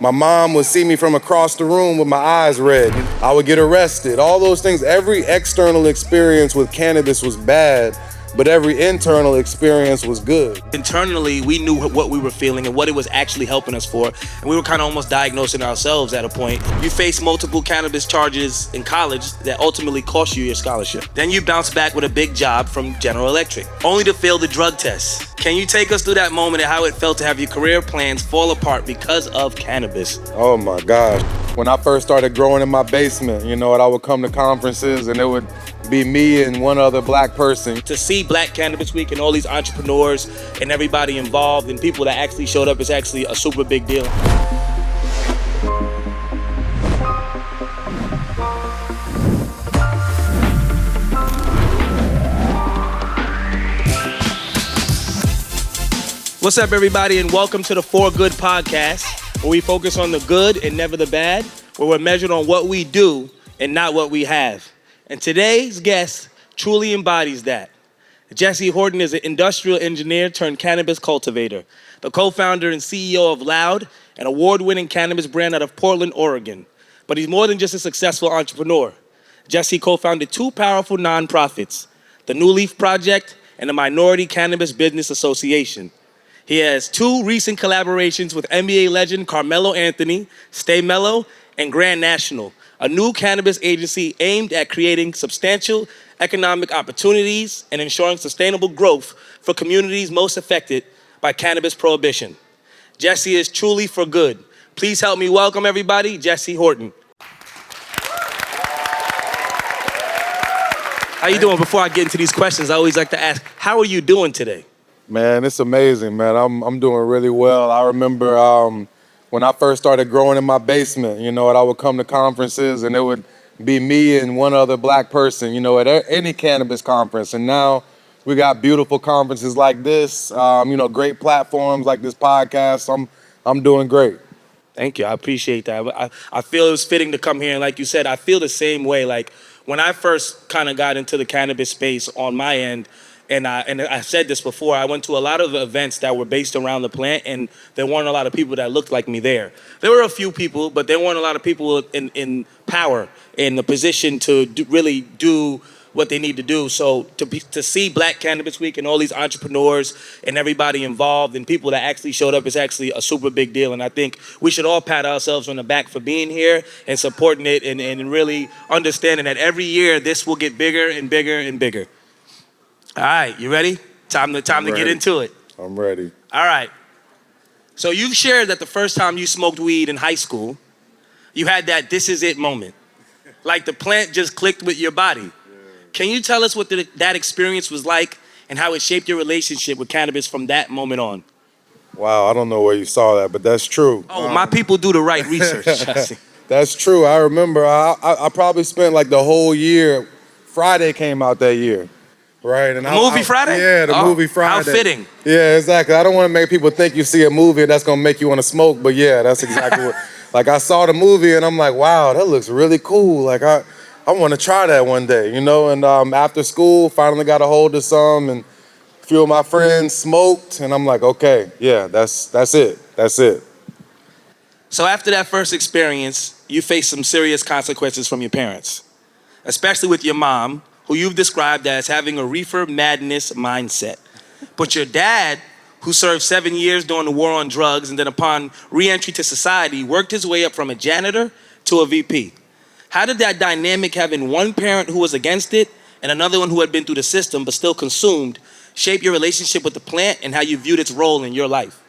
My mom would see me from across the room with my eyes red. I would get arrested. All those things. Every external experience with cannabis was bad, but every internal experience was good. Internally, we knew what we were feeling and what it was actually helping us for, and we were kind of almost diagnosing ourselves at a point. You faced multiple cannabis charges in college that ultimately cost you your scholarship. Then you bounced back with a big job from General Electric, only to fail the drug test. Can you take us through that moment and how it felt to have your career plans fall apart because of cannabis? Oh my gosh. When I first started growing in my basement, and I would come to conferences and it would be me and one other black person. To see Black Cannabis Week and all these entrepreneurs and everybody involved and people that actually showed up is actually a super big deal. What's up, everybody, and welcome to the For Good podcast, where we focus on the good and never the bad, where we're measured on what we do and not what we have. And today's guest truly embodies that. Jesce Horton is an industrial engineer turned cannabis cultivator, the co-founder and CEO of Loud, an award-winning cannabis brand out of Portland, Oregon. But he's more than just a successful entrepreneur. Jesce co-founded two powerful nonprofits, the New Leaf Project and the Minority Cannabis Business Association. He has two recent collaborations with NBA legend Carmelo Anthony, Stay Melo, and Grand National, a new cannabis agency aimed at creating substantial economic opportunities and ensuring sustainable growth for communities most affected by cannabis prohibition. Jesce is truly for good. Please help me welcome everybody, Jesce Horton. How you doing? Before I get into these questions, I always like to ask, how are you doing today? Man, it's amazing, man. I'm doing really well. I remember when I first started growing in my basement, and I would come to conferences and it would be me and one other black person, at any cannabis conference. And now we got beautiful conferences like this, great platforms like this podcast. I'm doing great. Thank you. I appreciate that. I feel it was fitting to come here. And like you said, I feel the same way. Like when I first kind of got into the cannabis space on my end, and I said this before, I went to a lot of events that were based around the plant, and there weren't a lot of people that looked like me there. There were a few people, but there weren't a lot of people in power, in the position to really do what they need to do. So to see Black Cannabis Week and all these entrepreneurs and everybody involved and people that actually showed up is actually a super big deal. And I think we should all pat ourselves on the back for being here and supporting it and really understanding that every year this will get bigger and bigger and bigger. All right, you ready? Time to get into it. I'm ready. All right. So you've shared that the first time you smoked weed in high school, you had that this is it moment. Like the plant just clicked with your body. Yeah. Can you tell us what that experience was like and how it shaped your relationship with cannabis from that moment on? Wow, I don't know where you saw that, but that's true. Oh, my people do the right research. That's true. I remember I probably spent like the whole year. Friday came out that year. Right, and the movie Friday? Yeah, the movie Friday. How fitting. Yeah, exactly. I don't want to make people think you see a movie that's gonna make you want to smoke, but yeah, that's exactly what. Like I saw the movie and I'm like, wow, that looks really cool. Like I want to try that one day, And after school, finally got a hold of some, and a few of my friends smoked, and I'm like, okay, yeah, that's it. So after that first experience, you faced some serious consequences from your parents, especially with your mom, who you've described as having a reefer madness mindset. But your dad, who served 7 years during the war on drugs and then upon re-entry to society, worked his way up from a janitor to a VP. How did that dynamic, having one parent who was against it and another one who had been through the system but still consumed, shape your relationship with the plant and how you viewed its role in your life?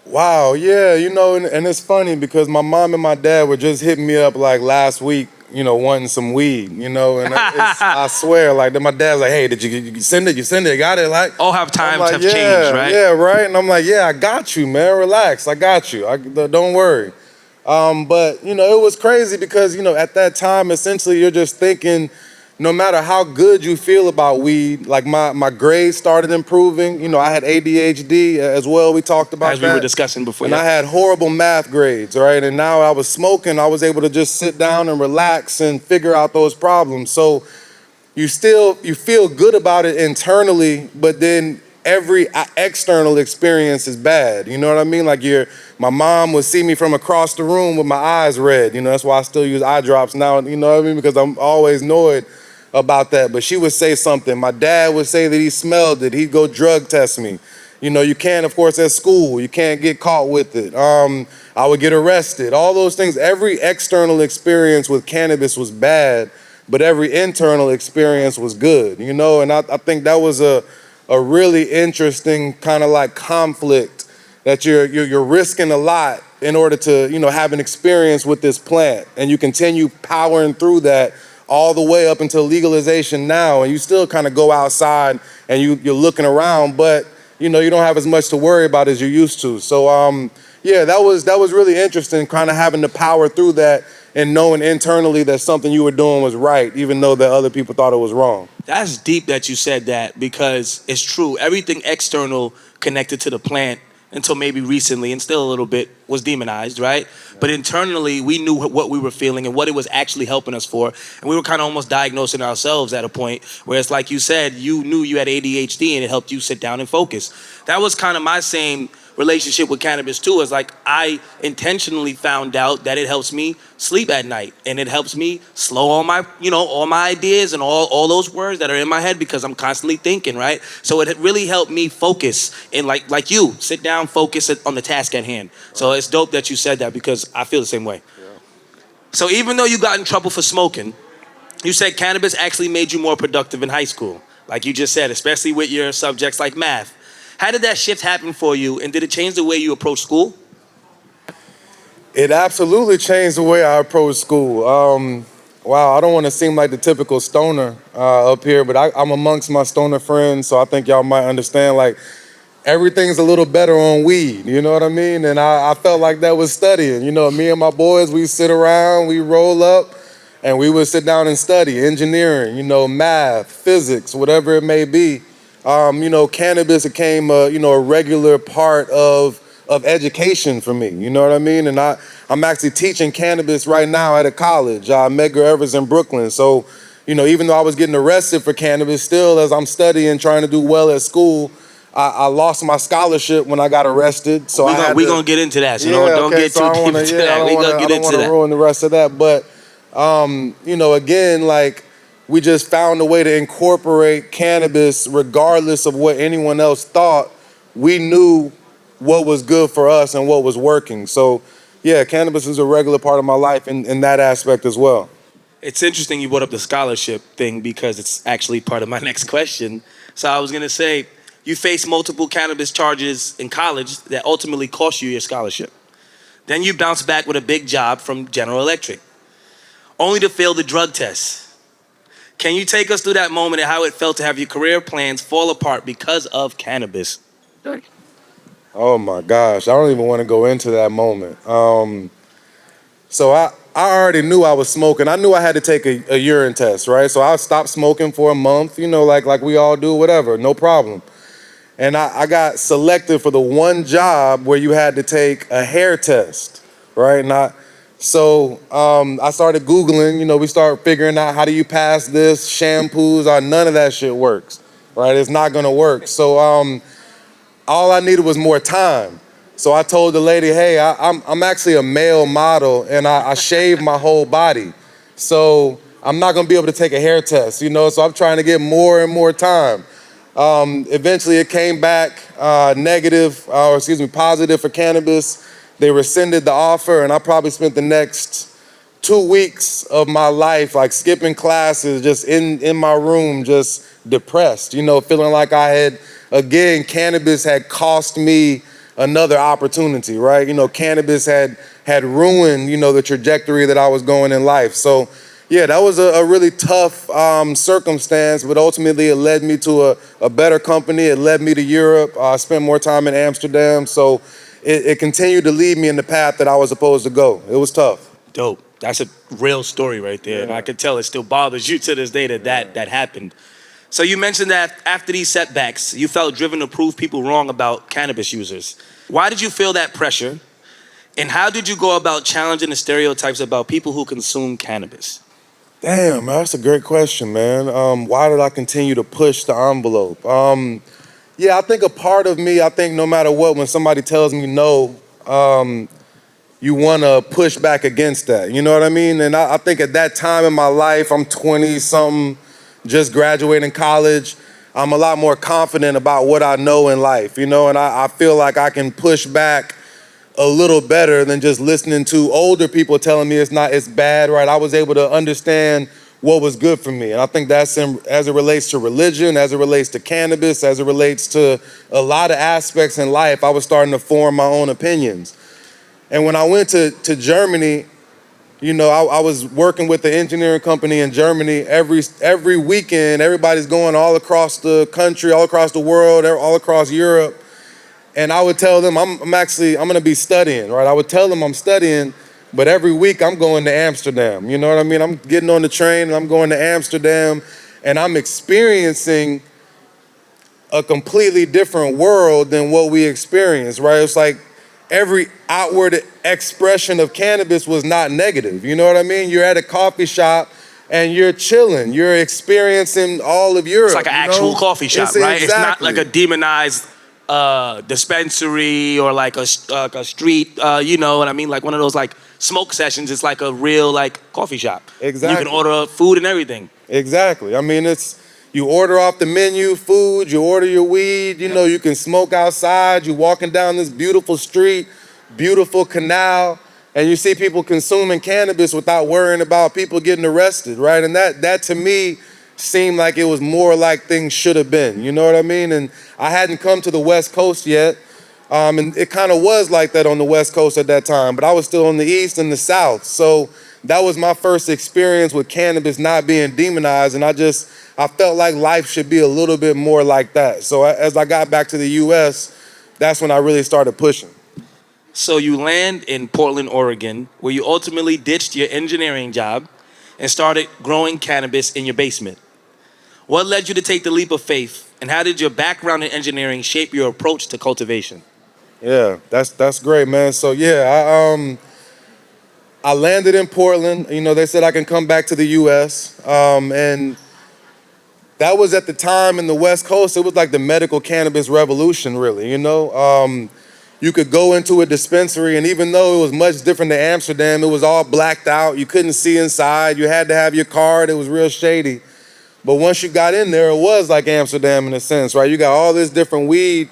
Wow, yeah, and it's funny because my mom and my dad were just hitting me up like last week, wanting some weed, and I swear, like, my dad's like, hey, did you send it? You send it, got it? Like, all have times like, have changed, right? Yeah, right. And I'm like, yeah, I got you, man. Relax, I got you. Don't worry. But it was crazy because at that time, essentially, you're just thinking, no matter how good you feel about weed, like my grades started improving. I had ADHD as well. We talked about that. As we were discussing before. And I had horrible math grades, right? And now I was smoking. I was able to just sit down and relax and figure out those problems. So you feel good about it internally, but then every external experience is bad. You know what I mean? Like my mom would see me from across the room with my eyes red. You know, that's why I still use eye drops now. You know what I mean? Because I'm always annoyed about that. But she would say something. My dad would say that he smelled it. He'd go drug test me. You know, you can't, of course, at school, you can't get caught with it. I would get arrested. All those things. Every external experience with cannabis was bad, but every internal experience was good. You know, and I think that was a really interesting kind of like conflict that you're risking a lot in order to, you know, have an experience with this plant, and you continue powering through that all the way up until legalization now, and you still kind of go outside and you're looking around, but you know, you don't have as much to worry about as you used to. So yeah, that was really interesting, kind of having to power through that and knowing internally that something you were doing was right, even though that other people thought it was wrong. That's deep that you said that, because it's true. Everything external connected to the plant until maybe recently, and still a little bit, was demonized, right? Yeah. But internally, we knew what we were feeling and what it was actually helping us for. And we were kind of almost diagnosing ourselves at a point where it's like you said, you knew you had ADHD and it helped you sit down and focus. That was kind of my same relationship with cannabis too. Is like I intentionally found out that it helps me sleep at night, and it helps me slow all my, all my ideas and all those words that are in my head, because I'm constantly thinking, right? So it really helped me focus and like you sit down, focus on the task at hand. So it's dope that you said that, because I feel the same way. Yeah. So even though you got in trouble for smoking, you said cannabis actually made you more productive in high school, like you just said, especially with your subjects like math. How did that shift happen for you, and did it change the way you approach school? It absolutely changed the way I approach school. Wow, I don't want to seem like the typical stoner up here, but I'm amongst my stoner friends, so I think y'all might understand, like, everything's a little better on weed, you know what I mean? And I felt like that was studying. You know, me and my boys, we sit around, we roll up, and we would sit down and study engineering, math, physics, whatever it may be. Cannabis became a regular part of education for me, you know what I mean? And I'm actually teaching cannabis right now at a college, Medgar Evers in Brooklyn. So, even though I was getting arrested for cannabis, still as I'm studying, trying to do well at school, I lost my scholarship when I got arrested. So we're going to get into that, so don't get too deep into that. We're going to get into that. I don't want to ruin the rest of that, but, again, like, we just found a way to incorporate cannabis regardless of what anyone else thought. We knew what was good for us and what was working. So, yeah, cannabis is a regular part of my life in that aspect as well. It's interesting you brought up the scholarship thing, because it's actually part of my next question. So I was going to say, you faced multiple cannabis charges in college that ultimately cost you your scholarship. Then you bounced back with a big job from General Electric, only to fail the drug test. Can you take us through that moment and how it felt to have your career plans fall apart because of cannabis? Oh my gosh, I don't even want to go into that moment. So I already knew I was smoking. I knew I had to take a urine test, right? So I stopped smoking for a month, like we all do, whatever, no problem. And I got selected for the one job where you had to take a hair test, right? So I started Googling, we started figuring out, how do you pass this, shampoos, none of that shit works, right? It's not gonna work. So all I needed was more time. So I told the lady, hey, I'm actually a male model, and I shave my whole body. So I'm not gonna be able to take a hair test, so I'm trying to get more and more time. Eventually it came back positive for cannabis. They rescinded the offer, and I probably spent the next 2 weeks of my life, like skipping classes, just in my room, just depressed, feeling like cannabis had cost me another opportunity, right? Cannabis had ruined, the trajectory that I was going in life. So yeah, that was a really tough circumstance, but ultimately it led me to a better company. It led me to Europe. I spent more time in Amsterdam. So it continued to lead me in the path that I was supposed to go. It was tough. Dope. That's a real story right there. Yeah. And I could tell it still bothers you to this day that happened. So you mentioned that after these setbacks, you felt driven to prove people wrong about cannabis users. Why did you feel that pressure? And how did you go about challenging the stereotypes about people who consume cannabis? Damn, that's a great question, man. Why did I continue to push the envelope? Yeah, I think a part of me, I think no matter what, when somebody tells me no, you want to push back against that. You know what I mean? And I think at that time in my life, I'm 20 something, just graduating college. I'm a lot more confident about what I know in life, you know, and I feel like I can push back a little better than just listening to older people telling me it's bad, right? I was able to understand what was good for me. And I think that's as it relates to religion, as it relates to cannabis, as it relates to a lot of aspects in life, I was starting to form my own opinions. And when I went to Germany, you know, I was working with the engineering company in Germany. Every weekend, everybody's going all across the country, all across the world, all across Europe. And I would tell them, I'm gonna be studying, right? I would tell them I'm studying, but every week I'm going to Amsterdam. You know what I mean? I'm getting on the train and I'm going to Amsterdam and I'm experiencing a completely different world than what we experience, right? It's like every outward expression of cannabis was not negative. You know what I mean? You're at a coffee shop and you're chilling. You're experiencing all of Europe. It's like an actual coffee shop, right? Exactly. It's not like a demonized dispensary or like a street, you know what I mean? Like one of those like smoke sessions. It's like a real like coffee shop. Exactly. You can order food and everything. Exactly. I mean, you order off the menu, food, you order your weed, you know, you can smoke outside, you're walking down this beautiful street, beautiful canal, and you see people consuming cannabis without worrying about people getting arrested, right? And that to me seemed like it was more like things should have been, you know what I mean? And I hadn't come to the West Coast yet, and it kind of was like that on the West Coast at that time, but I was still on the East and the South, so that was my first experience with cannabis not being demonized, and I felt like life should be a little bit more like that. So as I got back to the US, that's when I really started pushing. So you land in Portland, Oregon, where you ultimately ditched your engineering job and started growing cannabis in your basement. What led you to take the leap of faith, and how did your background in engineering shape your approach to cultivation? Yeah, that's great, man. So yeah, I landed in Portland. You know, they said I can come back to the US, and that was at the time in the West Coast, it was like the medical cannabis revolution, really, you know? You could go into a dispensary, and even though it was much different than Amsterdam, it was all blacked out. You couldn't see inside. You had to have your card. It was real shady. But once you got in there, it was like Amsterdam in a sense, right? You got all this different weed,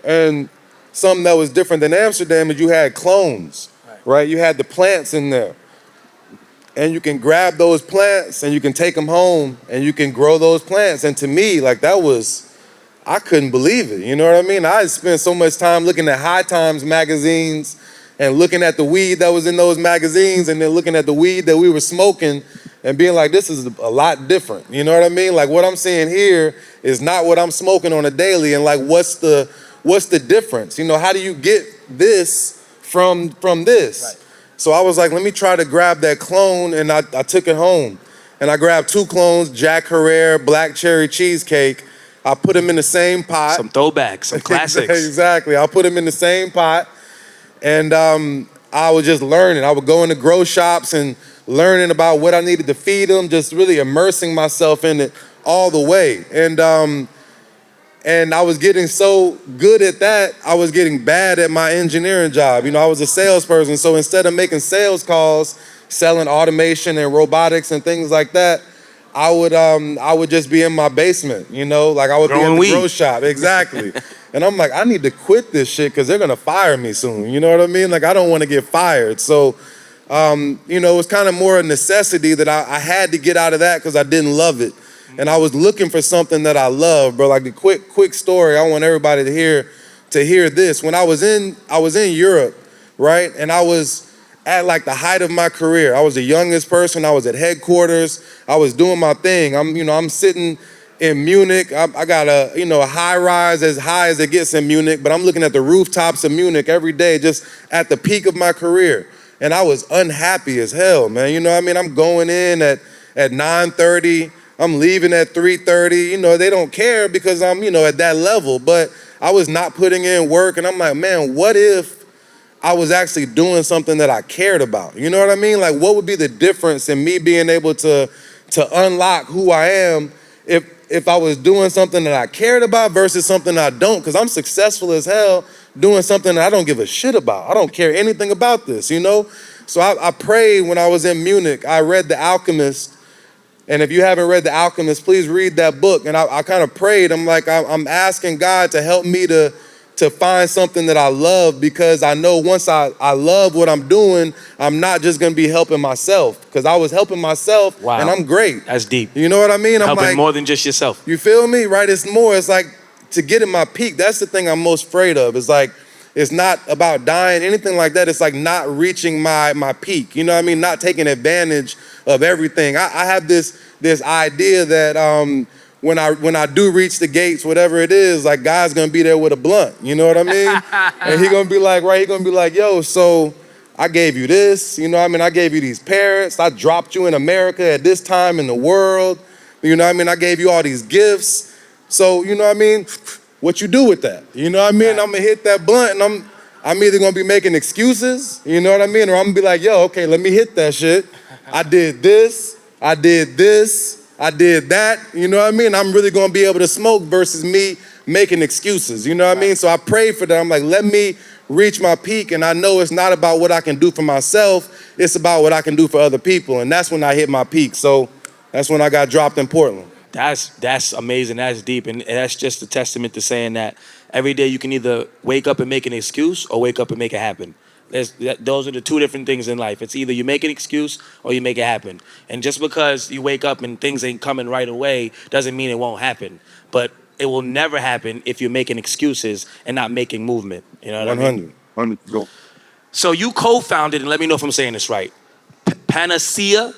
and something that was different than Amsterdam is you had clones, right? You had the plants in there. And you can grab those plants and you can take them home and you can grow those plants. And to me, like I couldn't believe it. You know what I mean? I had spent so much time looking at High Times magazines and looking at the weed that was in those magazines and then looking at the weed that we were smoking and being like, this is a lot different. You know what I mean? Like what I'm seeing here is not what I'm smoking on a daily. And like, what's the difference? You know, how do you get this from this? Right. So I was like, let me try to grab that clone, and I took it home. And I grabbed 2 clones, Jack Herrera, Black Cherry Cheesecake. I put them in the same pot. Some throwbacks, some classics. Exactly. I put them in the same pot, and I was just learning. I would go into grow shops and learning about what I needed to feed them, just really immersing myself in it all the way. And I was getting so good at that, I was getting bad at my engineering job. You know, I was a salesperson, so instead of making sales calls, selling automation and robotics and things like that, I would just be in my basement, you know, like I would be in the grow shop. Exactly. And I'm like, I need to quit this shit because they're gonna fire me soon. You know what I mean? Like I don't want to get fired. So, you know, it was kind of more a necessity that I had to get out of that because I didn't love it. And I was looking for something that I love, bro. Like the quick story, I want everybody to hear this. When I was in Europe, right? And I was at like the height of my career. I was the youngest person. I was at headquarters. I was doing my thing. I'm sitting in Munich. I got a high rise as high as it gets in Munich, but I'm looking at the rooftops of Munich every day, just at the peak of my career. And I was unhappy as hell, man. You know what I mean? I'm going in at 9:30. I'm leaving at 3:30. You know, they don't care because I'm, at that level. But I was not putting in work, and I'm like, man, what if I was actually doing something that I cared about? You know what I mean? Like, what would be the difference in me being able to unlock who I am if if I was doing something that I cared about versus something I don't, because I'm successful as hell doing something that I don't give a shit about. I don't care anything about this, you know? So I prayed when I was in Munich. I read The Alchemist. And if you haven't read The Alchemist, please read that book. And I kind of prayed. I'm like, I'm asking God to help me to find something that I love, because I know once I love what I'm doing, I'm not just gonna be helping myself, because I was helping myself. Wow. And I'm great. That's deep. You know what I mean? I'm Helping like, more than just yourself. you feel me, right? It's more, it's like to get in my peak. That's the thing I'm most afraid of. It's like, it's not about dying, anything like that. It's like not reaching my peak. You know what I mean? Not taking advantage of everything. I have this idea that when I do reach the gates, whatever it is, like God's gonna be there with a blunt. You know what I mean? And he gonna be like, yo, so I gave you this. You know what I mean? I gave you these parents. I dropped you in America at this time in the world. You know what I mean? I gave you all these gifts. So, you know what I mean? What you do with that? You know what I mean? I'm gonna hit that blunt, and I'm either gonna be making excuses, you know what I mean? Or I'm gonna be like, yo, okay, let me hit that shit. I did this, I did that, you know what I mean? I'm really gonna be able to smoke versus me making excuses, you know what I mean? So I prayed for that. I'm like, let me reach my peak, and I know it's not about what I can do for myself, it's about what I can do for other people. And that's when I hit my peak. So that's when I got dropped in Portland. That's amazing. That's deep. And that's just a testament to saying that every day you can either wake up and make an excuse or wake up and make it happen. Those are the two different things in life. It's either you make an excuse or you make it happen. And just because you wake up and things ain't coming right away doesn't mean it won't happen. But it will never happen if you're making excuses and not making movement. You know what I mean? 100, go. So you co-founded, and let me know if I'm saying this right, Panacea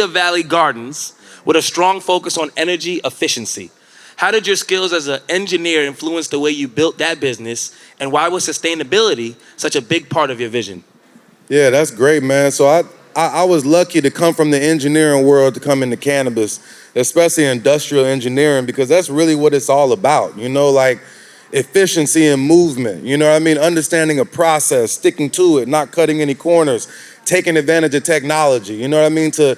Valley Gardens, with a strong focus on energy efficiency. How did your skills as an engineer influence the way you built that business, and why was sustainability such a big part of your vision? Yeah, that's great, man. So I was lucky to come from the engineering world to come into cannabis, especially industrial engineering, because that's really what it's all about, you know, like efficiency and movement, you know what I mean? Understanding a process, sticking to it, not cutting any corners, taking advantage of technology, you know what I mean, to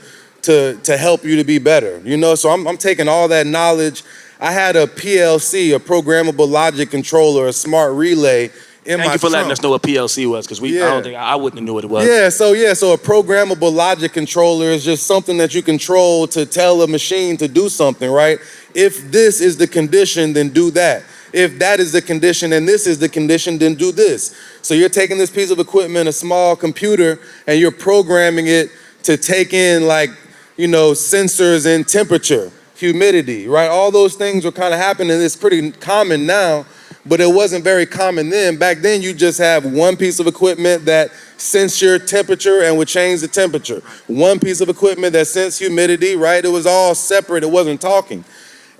help you to be better, you know? So I'm taking all that knowledge. I had a PLC, a programmable logic controller, a smart relay in my Thank you for letting trunk. us know what PLC was, because I wouldn't have knew what it was. So a programmable logic controller is just something that you control to tell a machine to do something, right? If this is the condition, then do that. If that is the condition and this is the condition, then do this. So you're taking this piece of equipment, a small computer, and you're programming it to take in, like, you know, sensors and temperature, humidity, right? All those things were kind of happening. It's pretty common now, but it wasn't very common then. Back then, you just have one piece of equipment that sensed your temperature and would change the temperature. One piece of equipment that sensed humidity, right? It was all separate. It wasn't talking.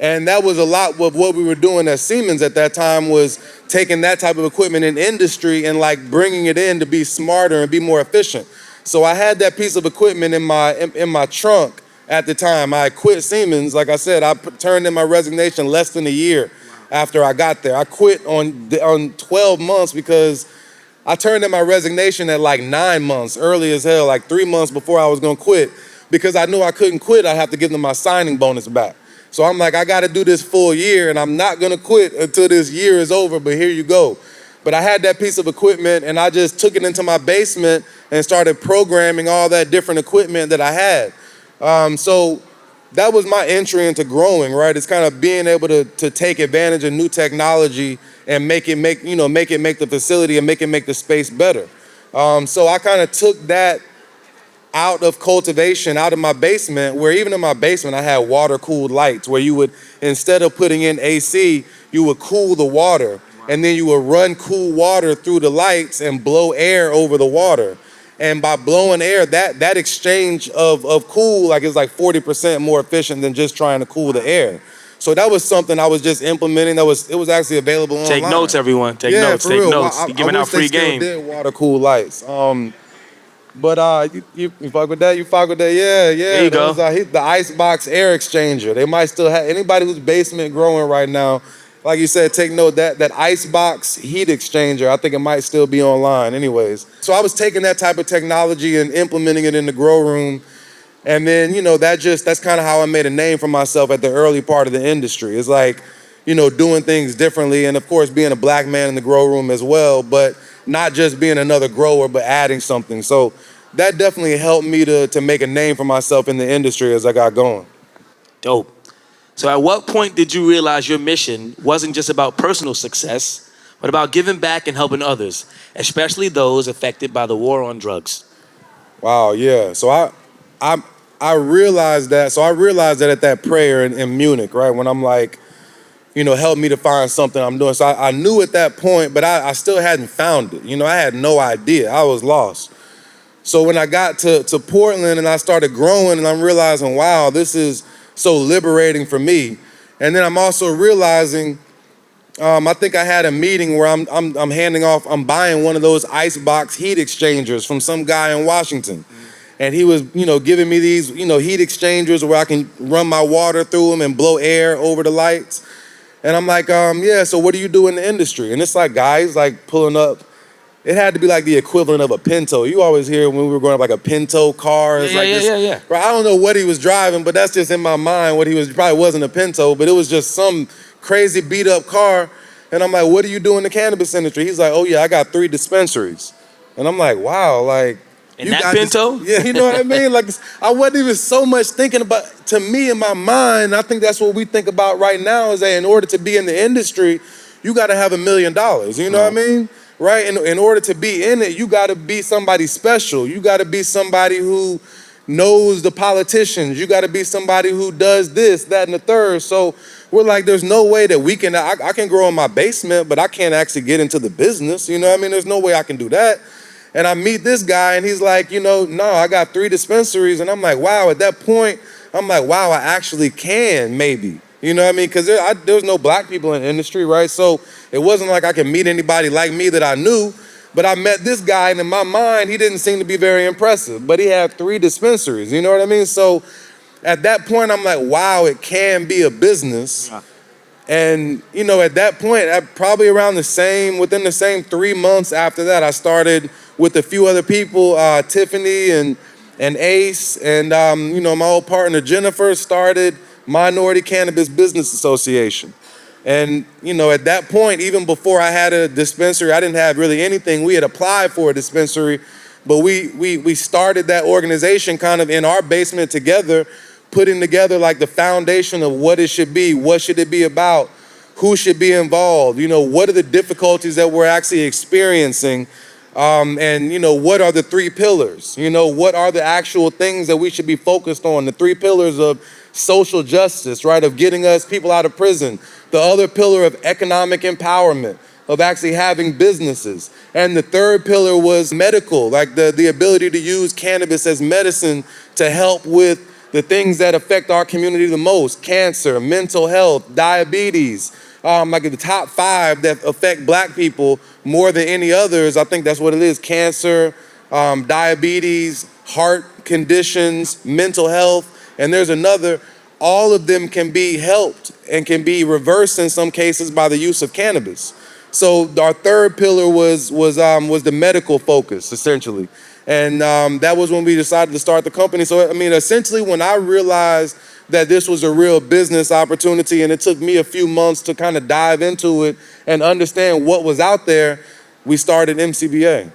And that was a lot of what we were doing at Siemens at that time, was taking that type of equipment in industry and like bringing it in to be smarter and be more efficient. So I had that piece of equipment in my trunk at the time. I quit Siemens. Like I said, I turned in my resignation less than a year after I got there. I quit on 12 months because I turned in my resignation at like 9 months, early as hell, like 3 months before I was gonna quit, because I knew I couldn't quit. I have to give them my signing bonus back. So I'm like, I gotta do this full year, and I'm not gonna quit until this year is over, but here you go. But I had that piece of equipment, and I just took it into my basement and started programming all that different equipment that I had. So that was my entry into growing, right? It's kind of being able to take advantage of new technology and make the facility and make the space better. So I kind of took that out of cultivation, out of my basement, where even in my basement I had water-cooled lights, where you would, instead of putting in AC, you would cool the water, and then you would run cool water through the lights and blow air over the water. And by blowing air, that exchange of cool, like, is like 40% more efficient than just trying to cool the air. So that was something I was just implementing. It was actually available online. Take notes, everyone. Take notes. For real. You're giving out free game. Did water cool lights. But you fuck with that? You fuck with that? Yeah. There you go. The Icebox air exchanger. They might still have, anybody whose basement growing right now, like you said, take note, that Icebox heat exchanger, I think it might still be online anyways. So I was taking that type of technology and implementing it in the grow room. And then, that's kind of how I made a name for myself at the early part of the industry. It's like, doing things differently. And of course, being a black man in the grow room as well, but not just being another grower, but adding something. So that definitely helped me to make a name for myself in the industry as I got going. Dope. So at what point did you realize your mission wasn't just about personal success, but about giving back and helping others, especially those affected by the war on drugs? Wow, yeah. So I realized that. So I realized that at that prayer in Munich, right? When I'm like, help me to find something I'm doing. So I knew at that point, but I still hadn't found it. I had no idea. I was lost. So when I got to Portland and I started growing and I'm realizing, wow, this is so liberating for me. And then I'm also realizing, I think I had a meeting where I'm buying one of those icebox heat exchangers from some guy in Washington. And he was, giving me these, heat exchangers where I can run my water through them and blow air over the lights. And I'm like, yeah, so what do you do in the industry? And it's like guys like pulling up. It had to be like the equivalent of a Pinto. You always hear when we were growing up like a Pinto car. It's Yeah. Right, I don't know what he was driving, but that's just in my mind what he was. Probably wasn't a Pinto, but it was just some crazy beat up car. And I'm like, what do you do in the cannabis industry? He's like, oh yeah, I got 3 dispensaries. And I'm like, wow, like. In that Pinto? Yeah, you know what I mean? Like, I wasn't even so much thinking about, to me in my mind, I think that's what we think about right now is that in order to be in the industry, you got to have $1 million. You know what I mean? Right? In order to be in it, you got to be somebody special. You got to be somebody who knows the politicians. You got to be somebody who does this, that, and the third. So we're like, there's no way that we can, I can grow in my basement, but I can't actually get into the business. You know what I mean? There's no way I can do that. And I meet this guy and he's like, no, I got 3 dispensaries. And I'm like, wow, at that point, I'm like, wow, I actually can maybe. You know what I mean? Because there's no black people in the industry, right? So it wasn't like I could meet anybody like me that I knew. But I met this guy and in my mind, he didn't seem to be very impressive. But he had 3 dispensaries, you know what I mean? So at that point, I'm like, wow, it can be a business. Yeah. And, at that point, probably within the same 3 months after that, I started with a few other people, Tiffany and Ace, and, my old partner Jennifer started Minority Cannabis Business Association. And, at that point, even before I had a dispensary, I didn't have really anything. We had applied for a dispensary, but we started that organization kind of in our basement together, putting together like the foundation of what it should be, what should it be about, who should be involved, what are the difficulties that we're actually experiencing, and what are the 3 pillars, what are the actual things that we should be focused on, the 3 pillars of social justice, right, of getting us people out of prison, the other pillar of economic empowerment, of actually having businesses, and the 3rd pillar was medical, like the ability to use cannabis as medicine to help with the things that affect our community the most: cancer, mental health, diabetes, like the top 5 that affect black people more than any others. I think that's what it is: cancer, diabetes, heart conditions, mental health, and there's another. All of them can be helped and can be reversed in some cases by the use of cannabis. So our 3rd pillar was the medical focus, essentially. And that was when we decided to start the company. So, essentially when I realized that this was a real business opportunity, and it took me a few months to kind of dive into it and understand what was out there, we started MCBA.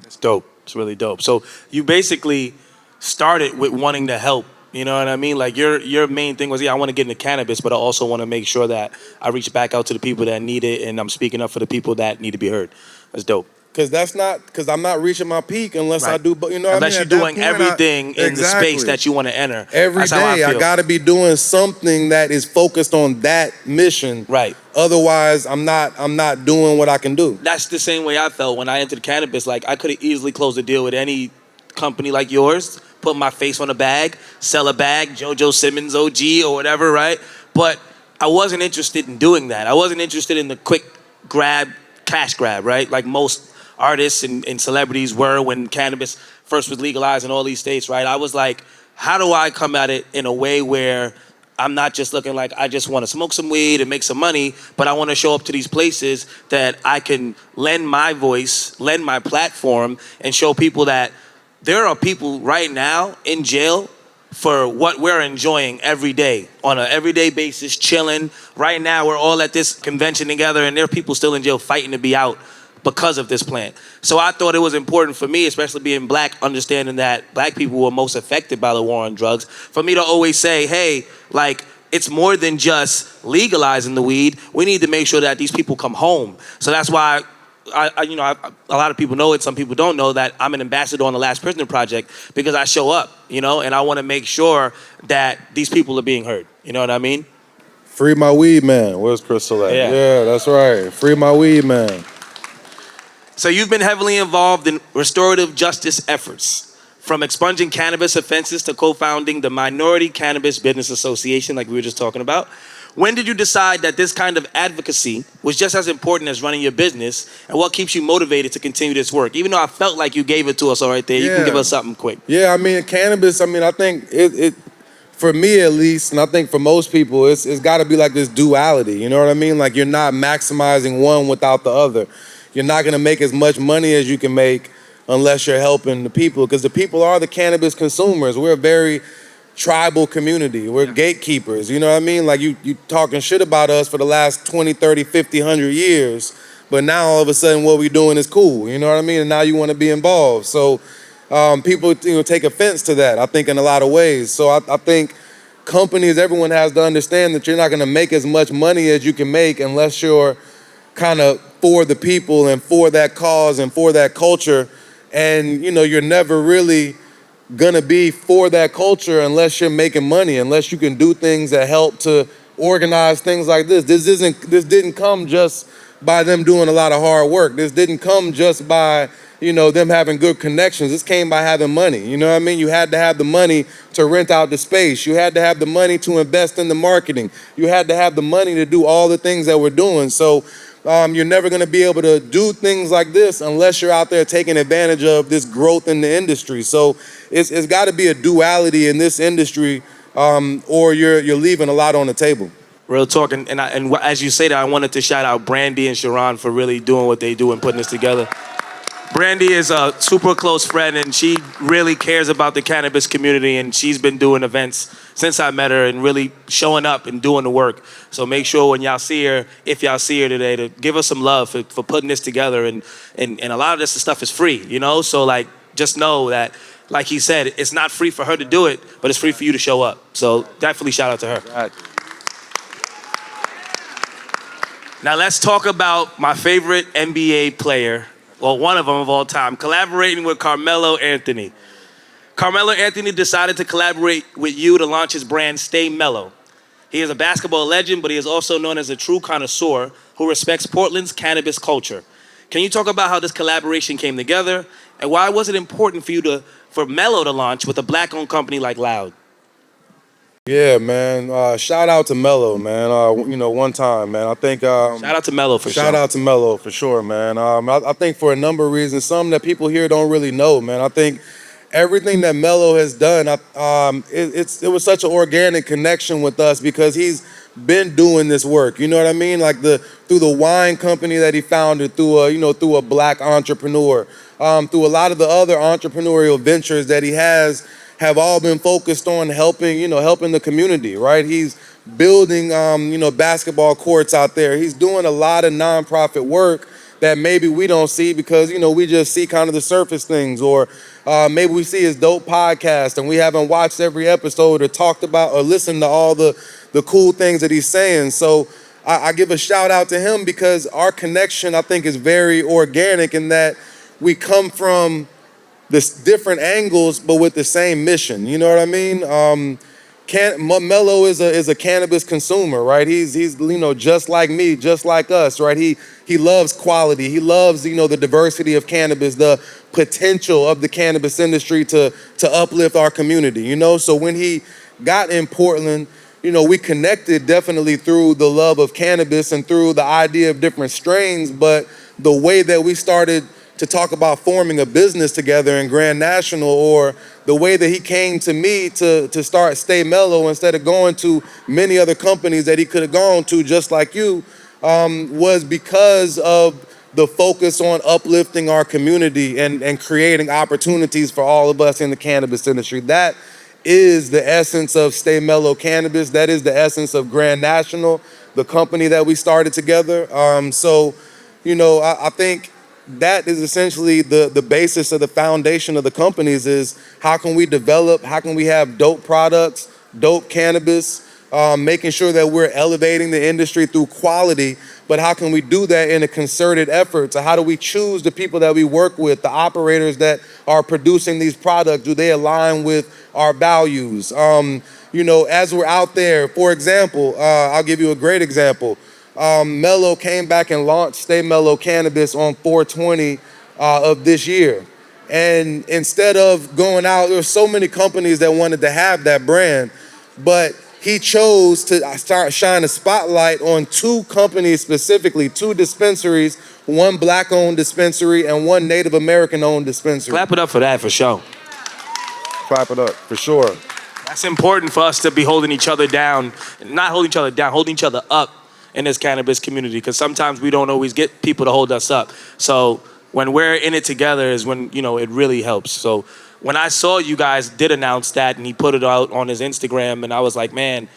That's dope. It's really dope. So you basically started with wanting to help. You know what I mean? Like your main thing was, I want to get into cannabis, but I also want to make sure that I reach back out to the people that need it, and I'm speaking up for the people that need to be heard. That's dope. Because I'm not reaching my peak unless I do, unless you're doing everything in the space that you want to enter. Every day I got to be doing something that is focused on that mission. Right. Otherwise, I'm not doing what I can do. That's the same way I felt when I entered cannabis. Like, I could have easily closed a deal with any company like yours, put my face on a bag, sell a bag, JoJo Simmons OG or whatever, right? But I wasn't interested in doing that. I wasn't interested in the quick grab, cash grab, right? Like most artists and celebrities were when cannabis first was legalized in all these states, right? I was like, how do I come at it in a way where I'm not just looking like I just want to smoke some weed and make some money, but I want to show up to these places that I can lend my voice, lend my platform, and show people that there are people right now in jail for what we're enjoying every day on an everyday basis, chilling. Right now, we're all at this convention together, and there are people still in jail fighting to be out because of this plant. So I thought it was important for me, especially being black, understanding that black people were most affected by the war on drugs, for me to always say, hey, like, it's more than just legalizing the weed. We need to make sure that these people come home. So that's why a lot of people know it, some people don't know that I'm an ambassador on the Last Prisoner Project, because I show up, and I want to make sure that these people are being heard. You know what I mean? Free my weed man. Where's Crystal at? Yeah, that's right. Free my weed man. So you've been heavily involved in restorative justice efforts, from expunging cannabis offenses to co-founding the Minority Cannabis Business Association, like we were just talking about. When did you decide that this kind of advocacy was just as important as running your business, and what keeps you motivated to continue this work? Even though I felt like you gave it to us all right there, you can give us something quick. Yeah, I mean, cannabis, I think it for me at least, and I think for most people, it's got to be like this duality, you know what I mean? Like, you're not maximizing one without the other. You're not going to make as much money as you can make unless you're helping the people, because the people are the cannabis consumers. We're a very tribal community. We're gatekeepers, you know what I mean? Like, you talking shit about us for the last 20, 30, 50, 100 years, but now all of a sudden what we're doing is cool, you know what I mean? And now you want to be involved. So people take offense to that, I think, in a lot of ways. So I think companies, everyone has to understand that you're not going to make as much money as you can make unless you're kind of for the people and for that cause and for that culture. And, you're never really gonna be for that culture unless you're making money, unless you can do things that help to organize things like this. This didn't come just by them doing a lot of hard work. This didn't come just by, them having good connections. This came by having money. You know what I mean? You had to have the money to rent out the space. You had to have the money to invest in the marketing. You had to have the money to do all the things that we're doing. So you're never going to be able to do things like this unless you're out there taking advantage of this growth in the industry. So it's got to be a duality in this industry, or you're leaving a lot on the table. Real talk, and as you say that, I wanted to shout out Brandy and Sharon for really doing what they do and putting this together. Brandy is a super close friend, and she really cares about the cannabis community, and she's been doing events since I met her and really showing up and doing the work. So make sure when y'all see her, if y'all see her today, to give her some love for putting this together. And a lot of this stuff is free, So, like, just know that, like he said, it's not free for her to do it, but it's free for you to show up. So definitely shout out to her. Right. Now let's talk about my favorite NBA player, well, one of them of all time, collaborating with Carmelo Anthony. Carmelo Anthony decided to collaborate with you to launch his brand, Stay Melo. He is a basketball legend, but he is also known as a true connoisseur who respects Portland's cannabis culture. Can you talk about how this collaboration came together, and why was it important for Melo to launch with a black-owned company like Loud? Yeah, man. Shout out to Melo, man. One time, man. I think. Shout out to Melo for sure. Shout out to Melo for sure, man. I think for a number of reasons, some that people here don't really know, man. I think everything that Melo has done, it was such an organic connection with us because he's been doing this work. You know what I mean? Like through the wine company that he founded, through a black entrepreneur, through a lot of the other entrepreneurial ventures that he have all been focused on helping the community, right? He's building, basketball courts out there. He's doing a lot of nonprofit work that maybe we don't see because, we just see kind of the surface things, or maybe we see his dope podcast and we haven't watched every episode or talked about or listened to all the cool things that he's saying. So I give a shout out to him because our connection, I think, is very organic in that we come from this different angles, but with the same mission. You know what I mean? Melo is a cannabis consumer, right? He's just like me, just like us, right? He loves quality. He loves the diversity of cannabis, the potential of the cannabis industry to uplift our community. So when he got in Portland, we connected definitely through the love of cannabis and through the idea of different strains, but the way that we started to talk about forming a business together in Grand National, or the way that he came to me to start Stay Melo instead of going to many other companies that he could have gone to just like you, was because of the focus on uplifting our community and creating opportunities for all of us in the cannabis industry. That is the essence of Stay Melo Cannabis. That is the essence of Grand National, the company that we started together. I think that is essentially the basis of the foundation of the companies is how can we develop, how can we have dope products, dope cannabis, making sure that we're elevating the industry through quality, but how can we do that in a concerted effort? So how do we choose the people that we work with, the operators that are producing these products? Do they align with our values? As we're out there, for example, I'll give you a great example. Melo came back and launched Stay Melo Cannabis on 4/20 of this year. And instead of going out, there were so many companies that wanted to have that brand, but he chose to shine a spotlight on two companies specifically, two dispensaries, one black-owned dispensary and one Native American-owned dispensary. Clap it up for that, for sure. Clap it up, for sure. That's important for us to be holding each other down, not holding each other down, holding each other up in this cannabis community, because sometimes we don't always get people to hold us up. So when we're in it together is when, it really helps. So when I saw you guys did announce that and he put it out on his Instagram, and I was like, man,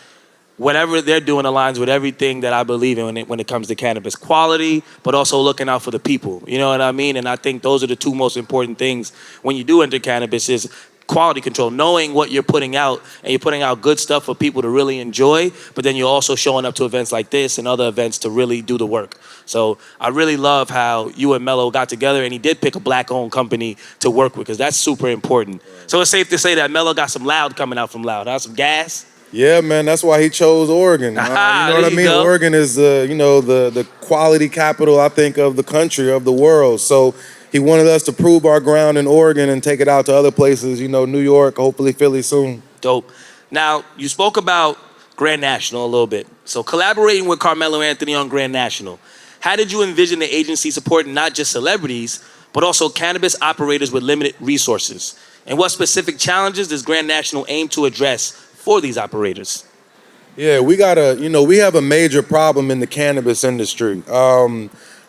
whatever they're doing aligns with everything that I believe in when it comes to cannabis quality, but also looking out for the people. You know what I mean? And I think those are the two most important things when you do enter cannabis is quality control, knowing what you're putting out, and you're putting out good stuff for people to really enjoy, but then you're also showing up to events like this and other events to really do the work. So I really love how you and Melo got together, and he did pick a black-owned company to work with, because that's super important. So it's safe to say that Melo got some loud coming out from Loud, some gas. Yeah, man, that's why he chose Oregon. You know what I mean? Go. Oregon is the quality capital, I think, of the country, of the world. So he wanted us to prove our ground in Oregon and take it out to other places, New York, hopefully Philly soon. Dope. Now, you spoke about Grand National a little bit. So collaborating with Carmelo Anthony on Grand National, how did you envision the agency supporting not just celebrities, but also cannabis operators with limited resources? And what specific challenges does Grand National aim to address for these operators? Yeah, we have a major problem in the cannabis industry.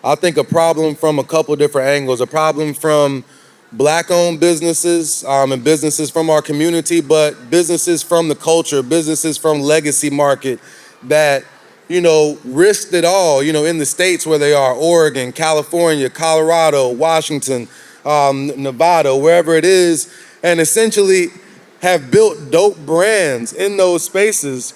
I think a problem from a couple different angles. A problem from black-owned businesses and businesses from our community, but businesses from the culture, businesses from legacy market that, risked it all, in the states where they are, Oregon, California, Colorado, Washington, Nevada, wherever it is, and essentially have built dope brands in those spaces,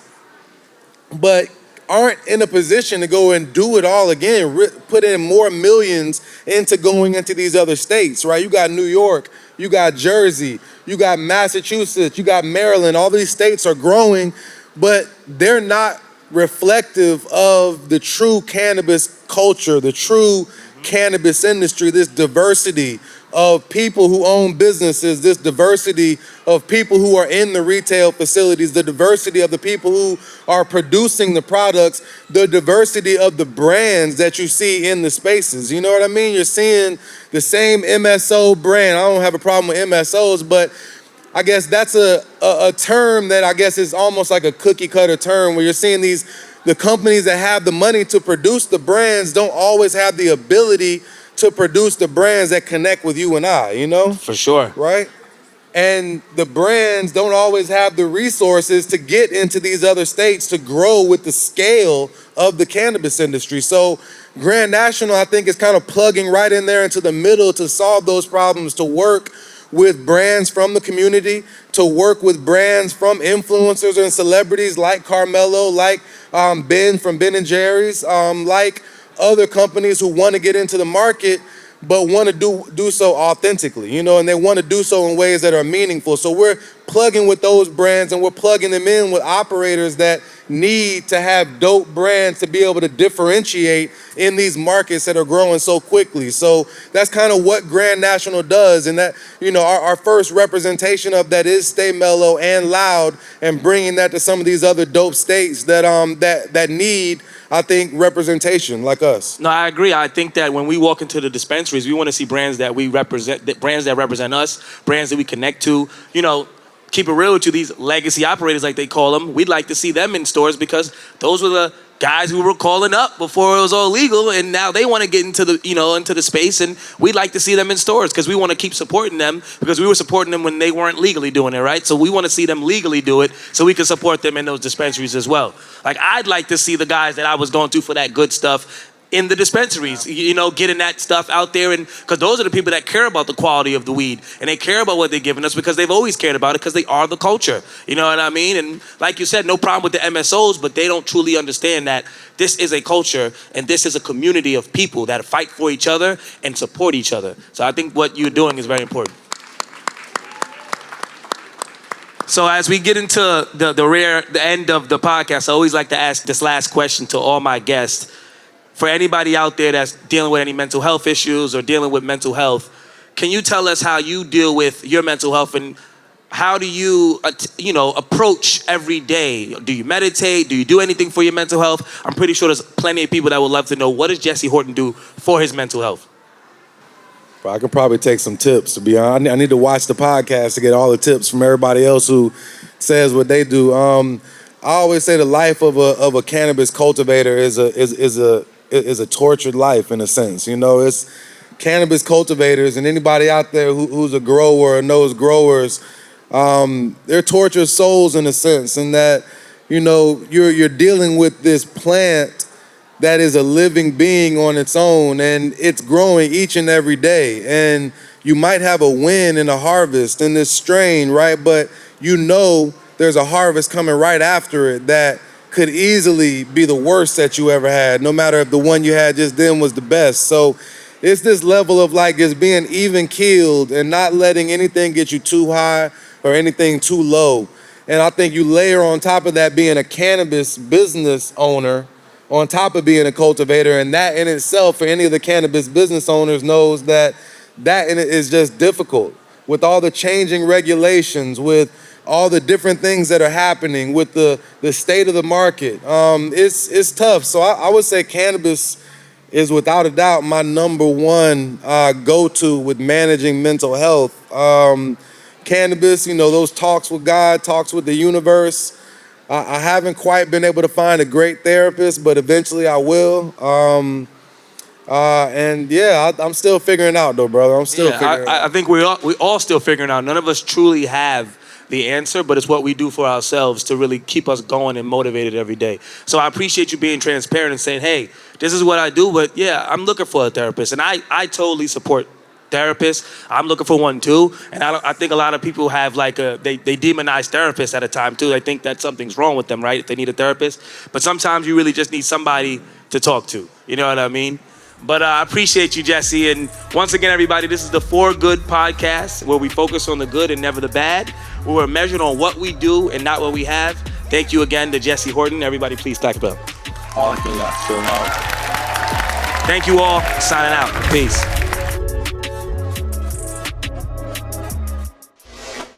but aren't in a position to go and do it all again, put in more millions into going into these other states, right? You got New York, you got Jersey, you got Massachusetts, you got Maryland. All these states are growing, but they're not reflective of the true cannabis culture, the true cannabis industry, this diversity of people who own businesses, this diversity of people who are in the retail facilities, the diversity of the people who are producing the products, the diversity of the brands that you see in the spaces. You know what I mean? You're seeing the same MSO brand. I don't have a problem with MSOs, but I guess that's a term that I guess is almost like a cookie cutter term where you're seeing the companies that have the money to produce the brands don't always have the ability to produce the brands that connect with you and I, For sure. Right? And the brands don't always have the resources to get into these other states to grow with the scale of the cannabis industry. So Grand National, I think, is kind of plugging right in there into the middle to solve those problems, to work with brands from the community, to work with brands from influencers and celebrities like Carmelo, like Ben from Ben & Jerry's, like other companies who want to get into the market but want to do so authentically, and they want to do so in ways that are meaningful. So we're plugging with those brands, and we're plugging them in with operators that need to have dope brands to be able to differentiate in these markets that are growing so quickly. So that's kind of what Grand National does, and that, our first representation of that is Stay Melo and Loud, and bringing that to some of these other dope states that need, I think, representation like us. No, I agree. I think that when we walk into the dispensaries, we want to see brands that we represent, brands that represent us, brands that we connect to. Keep it real with you, these legacy operators, like they call them, we'd like to see them in stores because those were the guys who were calling up before it was all legal, and now they want to get into the space, and we'd like to see them in stores because we want to keep supporting them because we were supporting them when they weren't legally doing it, right? So we want to see them legally do it so we can support them in those dispensaries as well. Like, I'd like to see the guys that I was going to for that good stuff in the dispensaries, getting that stuff out there, and because those are the people that care about the quality of the weed, and they care about what they're giving us because they've always cared about it because they are the culture. You know what I mean? And like you said, no problem with the MSOs, but they don't truly understand that this is a culture and this is a community of people that fight for each other and support each other. So I think what you're doing is very important. So as we get into the end of the podcast, I always like to ask this last question to all my guests. For anybody out there that's dealing with any mental health issues or dealing with mental health, can you tell us how you deal with your mental health and how do you, approach every day? Do you meditate? Do you do anything for your mental health? I'm pretty sure there's plenty of people that would love to know, what does Jesse Horton do for his mental health? Well, I can probably take some tips, to be honest. I need to watch the podcast to get all the tips from everybody else who says what they do. I always say the life of a cannabis cultivator is a tortured life in a sense. It's cannabis cultivators and anybody out there who's a grower or knows growers, they're tortured souls in a sense, and that, you're dealing with this plant that is a living being on its own, and it's growing each and every day. And you might have a win and a harvest in this strain, right? But there's a harvest coming right after it that could easily be the worst that you ever had, no matter if the one you had just then was the best. So it's this level of like just being even keeled and not letting anything get you too high or anything too low. And I think you layer on top of that being a cannabis business owner, on top of being a cultivator, and that in itself, for any of the cannabis business owners, knows that in it is just difficult. With all the changing regulations, with all the different things that are happening, with the state of the market, it's tough. So I would say cannabis is without a doubt my number one go-to with managing mental health. Cannabis, those talks with God, talks with the universe. I haven't quite been able to find a great therapist, but eventually I will. I'm still figuring out though, brother. I'm still figuring out. I think we all still figuring out. None of us truly have the answer, but it's what we do for ourselves to really keep us going and motivated every day. So I appreciate you being transparent and saying, hey, this is what I do, but yeah, I'm looking for a therapist. And I totally support therapists. I'm looking for one too. And I think a lot of people have they demonize therapists at a time too. They think that something's wrong with them, right? If they need a therapist. But sometimes you really just need somebody to talk to. You know what I mean? But I appreciate you, Jesse. And once again, everybody, this is the For Good podcast, where we focus on the good and never the bad, where we're measured on what we do and not what we have. Thank you again to Jesse Horton. Everybody, please clap it up. Thank you all. Signing out. Peace.